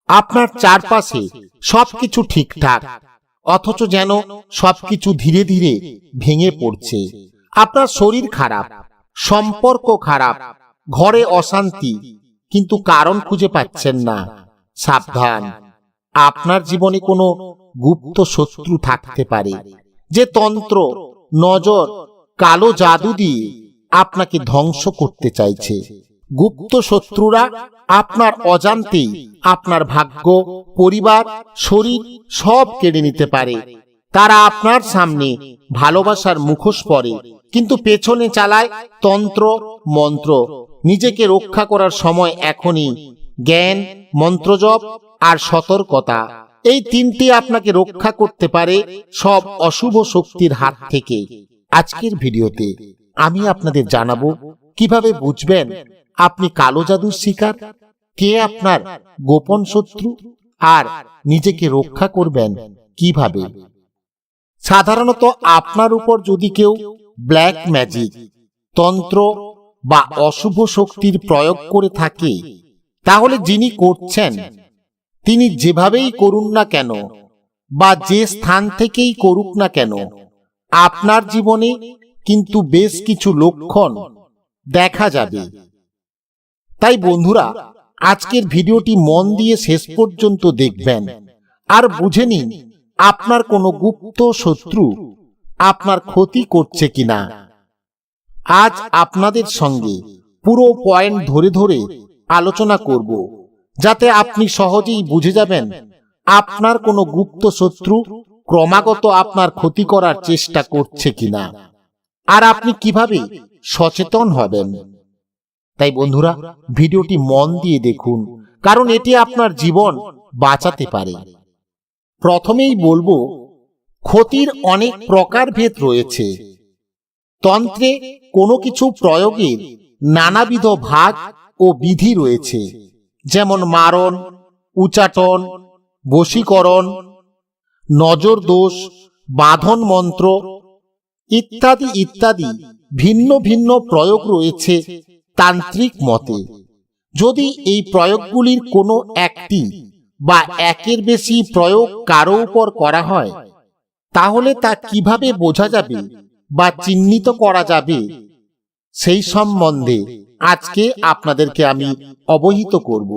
আপনার চারপাশে সবকিছু ঠিকঠাক, অথচ যেন সবকিছু ধীরে ধীরে ভেঙে পড়ছে। আপনার শরীর খারাপ, সম্পর্ক খারাপ, ঘরে অশান্তি, কিন্তু কারণ খুঁজে পাচ্ছেন না। সাবধান, আপনার জীবনে কোনো গুপ্ত শত্রু থাকতে পারে, যে তন্ত্র, নজর, কালো জাদু দিয়ে আপনাকে ধ্বংস করতে চাইছে। গুপ্ত শত্রুরা আপনার অজান্তেই আপনার ভাগ্য, পরিবার, শরীর সব কেড়ে নিতে পারে। তারা আপনার সামনে ভালোবাসার মুখোশ পরে, কিন্তু পেছনে চালায় তন্ত্র মন্ত্র। নিজেকে রক্ষা করার সময় এখনই। জ্ঞান, মন্ত্রজপ আর সতর্কতা, এই তিনটি আপনাকে রক্ষা করতে পারে সব অশুভ শক্তির হাত থেকে। আজকের ভিডিওতে আমি আপনাদের জানাবো কিভাবে বুঝবেন আপনি কালো জাদুর শিকার, কে আপনার গোপন শত্রু, আর নিজেকে রক্ষা করবেন কিভাবে। সাধারণত আপনার উপর যদি কেউ ব্ল্যাক ম্যাজিক, তন্ত্র বা অশুভ শক্তির প্রয়োগ করে থাকে, তাহলে যিনি করছেন তিনি যেভাবেই করুন না কেন বা যে স্থান থেকেই করুক না কেন, আপনার জীবনে কিন্তু বেশ কিছু লক্ষণ দেখা যাবে। তাই বন্ধুরা, আজকের ভিডিওটি মন দিয়ে শেষ পর্যন্ত দেখবেন আর বুঝে নিন আপনার কোনো গুপ্ত শত্রু আপনার ক্ষতি করছে কিনা। আজ আপনাদের সঙ্গে পুরো পয়েন্ট ধরে ধরে আলোচনা করব, যাতে আপনি সহজেই বুঝে যাবেন আপনার কোনো গুপ্ত শত্রু ক্রমাগত আপনার ক্ষতি করার চেষ্টা করছে কিনা, আর আপনি কিভাবে সচেতন হবেন। তাই বন্ধুরা, ভিডিওটি মন দিয়ে দেখুন, কারণ এটি আপনার জীবন বাঁচাতে পারে। প্রথমেই বলবো, ক্ষতির অনেক প্রকারভেদ রয়েছে। তন্ত্রে কোনো কিছু প্রয়োগের নানাবিধ ভাগ ও বিধি রয়েছে, যেমন মারণ, উচাটন, বশীকরণ, নজর দোষ, বাঁধন মন্ত্র ইত্যাদি ইত্যাদি ভিন্ন ভিন্ন প্রয়োগ রয়েছে তান্ত্রিক মতে। যদি এই প্রয়োগগুলির কোনো একটি বা একের বেশি প্রয়োগ কারো উপর করা হয়, তাহলে তা কিভাবে বোঝা যাবে বা চিহ্নিত করা যাবে, সেই সম্বন্ধে আজকে আপনাদেরকে আমি অবহিত করব।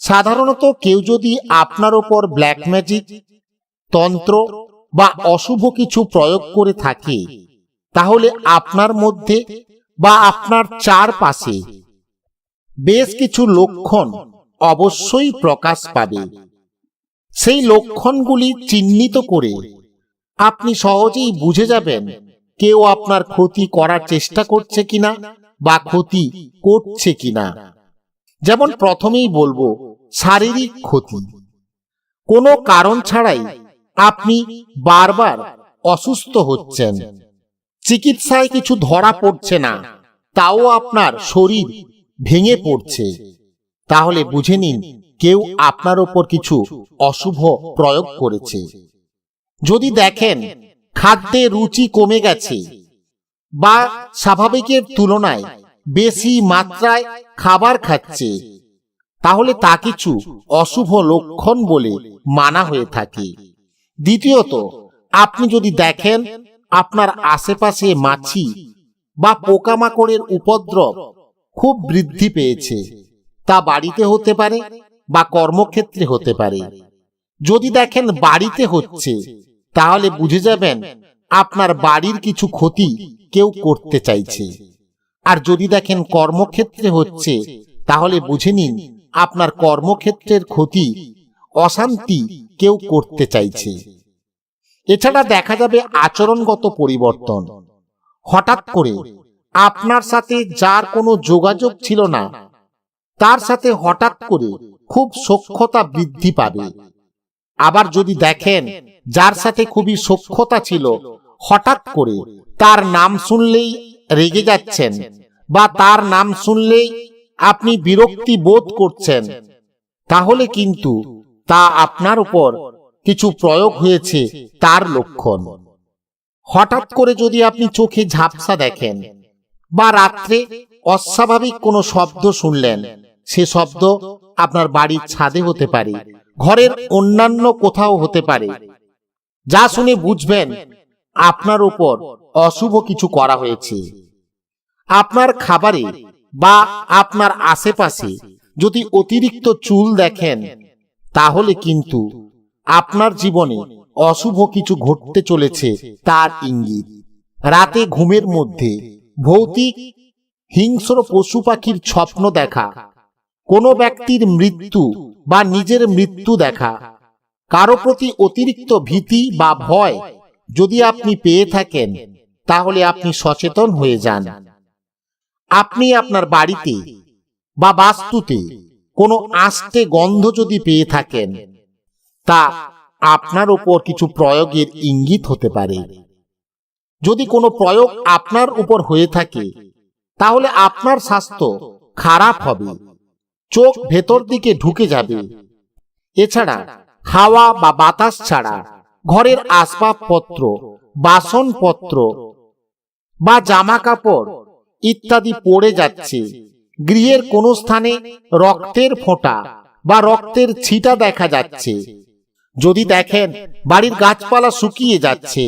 সাধারণত কেউ যদি আপনার উপর ব্ল্যাক ম্যাজিক, তন্ত্র বা অশুভ কিছু প্রয়োগ করে থাকে, তাহলে আপনার মধ্যে বা আপনার চারপাশে বেশ কিছু লক্ষণ অবশ্যই প্রকাশ পাবে। সেই লক্ষণগুলি চিহ্নিত করে আপনি সহজেই বুঝে যাবেন কেউ আপনার ক্ষতি করার চেষ্টা করছে কিনা বা ক্ষতি করছে কিনা। যেমন প্রথমেই বলবো, শারীরিক ক্ষতি। কোনো কারণ ছাড়াই আপনি বারবার অসুস্থ হচ্ছেন, চিকিৎসায় কিছু ধরা পড়ছে না, তাও আপনার শরীর ভেঙে পড়ছে, তাহলে বুঝে নিন কেউ আপনার উপর কিছু অশুভ প্রয়োগ করেছে। যদি দেখেন খাদ্যে রুচি কমে গেছে বা স্বাভাবিকের তুলনায় বেশি মাত্রায় খাবার খাচ্ছে, তাহলে তা কিছু অশুভ লক্ষণ বলে মানা হয়ে থাকে। দ্বিতীয়ত, আপনি যদি দেখেন আপনার আশেপাশে মাছি বা পোকামাকড়ের উপদ্রব খুব বৃদ্ধি পেয়েছে, তা বাড়িতে হতে পারে বা কর্মক্ষেত্রে হতে পারে। যদি দেখেন বাড়িতে হচ্ছে, তাহলে বুঝে যাবেন আপনার বাড়ির কিছু ক্ষতি কেউ করতে চাইছে। আর যদি দেখেন কর্মক্ষেত্রে হচ্ছে, তাহলে বুঝে নিন আপনার কর্মক্ষেত্রের ক্ষতি, অশান্তি কেউ করতে চাইছে। এছাড়া দেখা যাবে আচরণগত পরিবর্তন। হঠাৎ করে আপনার সাথে যার কোনো যোগাযোগ ছিল না, তার সাথে হঠাৎ করে খুব সখ্যতা বৃদ্ধি পাবে। আবার যদি দেখেন যার সাথে খুবই সখ্যতা ছিল, হঠাৎ করে তার নাম শুনলেই রেগে যাচ্ছেন বা তার নাম শুনলেই আপনি বিরক্তি বোধ করছেন, তাহলে কিন্তু তা আপনার উপর কিছু প্রয়োগ হয়েছে তার লক্ষণ। হঠাৎ করে যদি আপনি চোখে ঝাপসা দেখেন বা রাত্রে অস্বাভাবিক কোনো শব্দ শুনলেন, সে শব্দ আপনার বাড়ির ছাদে হতে পারে, ঘরের অন্যান্য কোথাও হতে পারে। যা শুনে বুঝবেন আপনার উপর অশুভ কিছু করা হয়েছে। আপনার খাবারে বা আপনার আশেপাশে যদি অতিরিক্ত চুল দেখেন, তাহলে কিন্তু আপনার জীবনে অশুভ কিছু ঘটতে চলেছে তার ইঙ্গিত। রাতে ঘুমের মধ্যে ভৌতিক হিংস্র পশু পাখির স্বপ্ন দেখা, কোনো ব্যক্তির মৃত্যু বা নিজের মৃত্যু দেখা, কারো প্রতি অতিরিক্ত ভীতি বা ভয় যদি আপনি পেয়ে থাকেন, তাহলে আপনি সচেতন হয়ে যান। আপনি আপনার বাড়িতে বা বাস্তুতে কোনো আষ্টে গন্ধ যদি পেয়ে থাকেন, তা আপনার উপর কিছু প্রয়োগের ইঙ্গিত হতে পারে। যদি কোনো প্রয়োগ আপনার উপর হয়ে থাকে, তাহলে আপনার স্বাস্থ্য খারাপ হবে, চোখ ভেতর দিকে ঢুকে যাবে। এছাড়া হাওয়া বা বাতাস ছাড়া ঘরের আসবাবপত্র, বাসনপত্র বা জামা কাপড় ইত্যাদি পড়ে যাচ্ছে। গৃহের কোনো স্থানে রক্তের ফোঁটা বা রক্তের ছিটা দেখা যাচ্ছে। যদি দেখেন বাড়ির গাছপালা শুকিয়ে যাচ্ছে,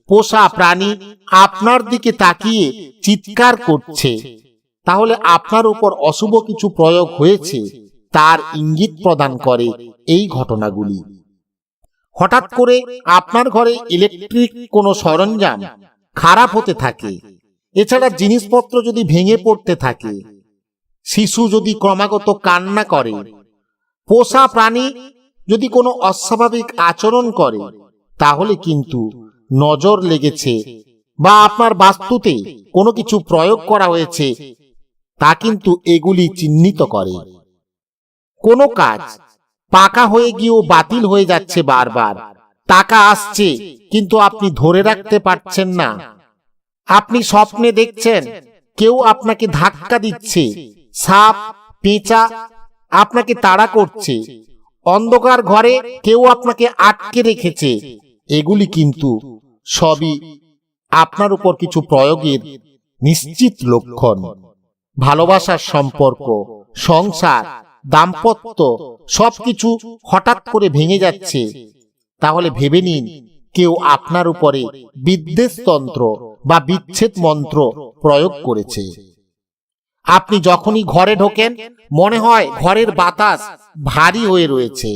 পোষা প্রাণী আপনার দিকে তাকিয়ে চিৎকার করছে, তাহলে আপনার উপর অশুভ কিছু প্রয়োগ হয়েছে তার ইঙ্গিত প্রদান করে এই ঘটনাগুলি। হঠাৎ করে আপনার ঘরে ইলেকট্রিক কোনো সরঞ্জাম খারাপ হতে থাকে, এছাড়া জিনিসপত্র যদি ভেঙে পড়তে থাকে, শিশু যদি ক্রমাগত কান্না করে, পোষা প্রাণী যদি কোনো অস্বাভাবিক আচরণ করে, তাহলে কিন্তু নজর লেগেছে বা আপনার বাস্তুতে কোনো কিছু প্রয়োগ করা হয়েছে, তা কিন্তু এগুলি চিহ্নিত করে। কোনো কাজ পাকা হয়ে গিয়েও বাতিল হয়ে যাচ্ছে বারবার, টাকা আসছে কিন্তু আপনি ধরে রাখতে পারছেন না। আপনি স্বপ্নে দেখছেন কেউ আপনাকে ধাক্কা দিচ্ছে, সাপ পেঁচা আপনাকে তাড়া করছে, অন্ধকার ঘরে কেউ আপনাকে আটকে রেখেছে, এগুলি কিন্তু সবই আপনার উপর কিছু প্রয়োগের নিশ্চিত লক্ষণ। ভালোবাসার সম্পর্ক, সংসার, দাম্পত্য সবকিছু হঠাৎ করে ভেঙে যাচ্ছে, তাহলে ভেবে নিন কেউ আপনার উপরে বিদ্বেষতন্ত্র বা বিচ্ছেদ মন্ত্র প্রয়োগ করেছে। আপনি যখনই ঘরে ঢোকেন মনে হয় ঘরের বাতাস ভারী হয়ে রয়েছে,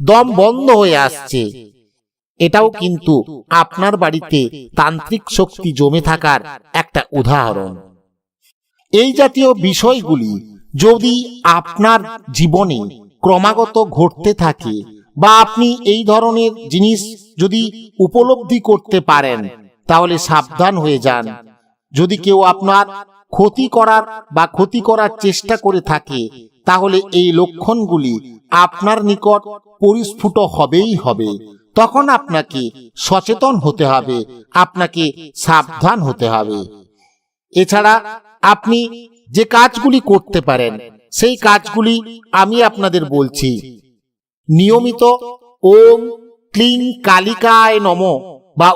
দম বন্ধ হয়ে আসছে। এটাও কিন্তু আপনার বাড়িতে তান্ত্রিক শক্তি জমে থাকার একটা উদাহরণ। এই জাতীয় বিষয়গুলি যদি আপনার জীবনে ক্রমাগত ঘটতে থাকে বা আপনি এই ধরনের জিনিস যদি উপলব্ধি করতে পারেন, তাহলে সাবধান হয়ে যান। যদি কেউ আপনার ক্ষতি করার চেষ্টা করে থাকে, তাহলে এই লক্ষণগুলি আপনার নিকট পরিস্ফুট হবেই হবে। তখন আপনাকে সচেতন হতে হবে, আপনাকে সাবধান হতে হবে। এছাড়া আপনি যে কাজগুলি করতে পারেন, সেই কাজগুলি আমি আপনাদের বলছি। নিয়মিত ওম ক্লিং কালিকায় নমঃ বা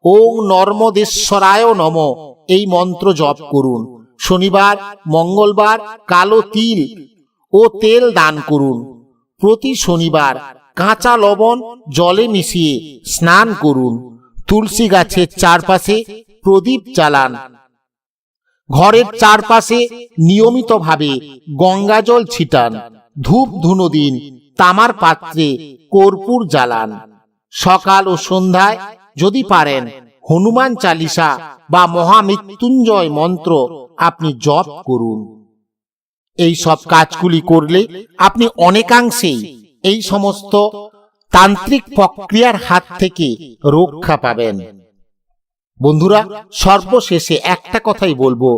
ওম নর্মদেশ্বরায় নমঃ এই মন্ত্র জপ করুন। শনিবার, মঙ্গলবার কালো তিল ও তেল দান করুন। প্রতি শনিবার কাঁচা লবণ জলে মিশিয়ে স্নান করুন। তুলসী গাছের চারপাশে প্রদীপ জ্বালান। ঘরের চারপাশে নিয়মিতভাবে গঙ্গাজল ছিটান। ধূপ ধুনো দিন। তামার পাত্রে কর্পূর জ্বালান। সকাল ও সন্ধ্যায় যদি পারেন হনুমান চালিসা বা মহামৃত্যুঞ্জয় মন্ত্র আপনি জপ করুন। এই সব কাজগুলি করলে আপনি অনেকাংশেই এই সমস্ত তান্ত্রিক প্রক্রিয়ার হাত থেকে রক্ষা পাবেন। বন্ধুরা, সর্বশেষে একটা কথাই বলবো,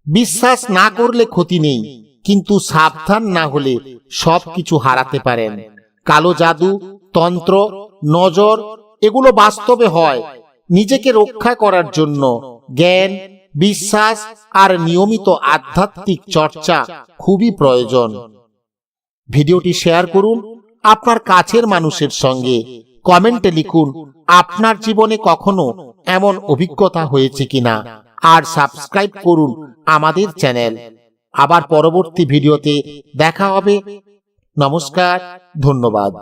বিশ্বাস না করলে ক্ষতি নেই, কিন্তু সাবধান না হলে সবকিছু হারাতে পারেন। কালো জাদু, তন্ত্র, নজর এগুলো বাস্তবে হয়। নিজেকে রক্ষা করার জন্য জ্ঞান, বিশ্বাস আর নিয়মিত আধ্যাত্মিক চর্চা খুবই প্রয়োজন। ভিডিওটি শেয়ার করুন আপনার কাছের মানুষের সঙ্গে। কমেন্টে লিখুন আপনার জীবনে কখনো এমন অভিজ্ঞতা হয়েছে কিনা, আর সাবস্ক্রাইব করুন আমাদের চ্যানেল। আবার পরবর্তী ভিডিওতে দেখা হবে। নমস্কার, ধন্যবাদ।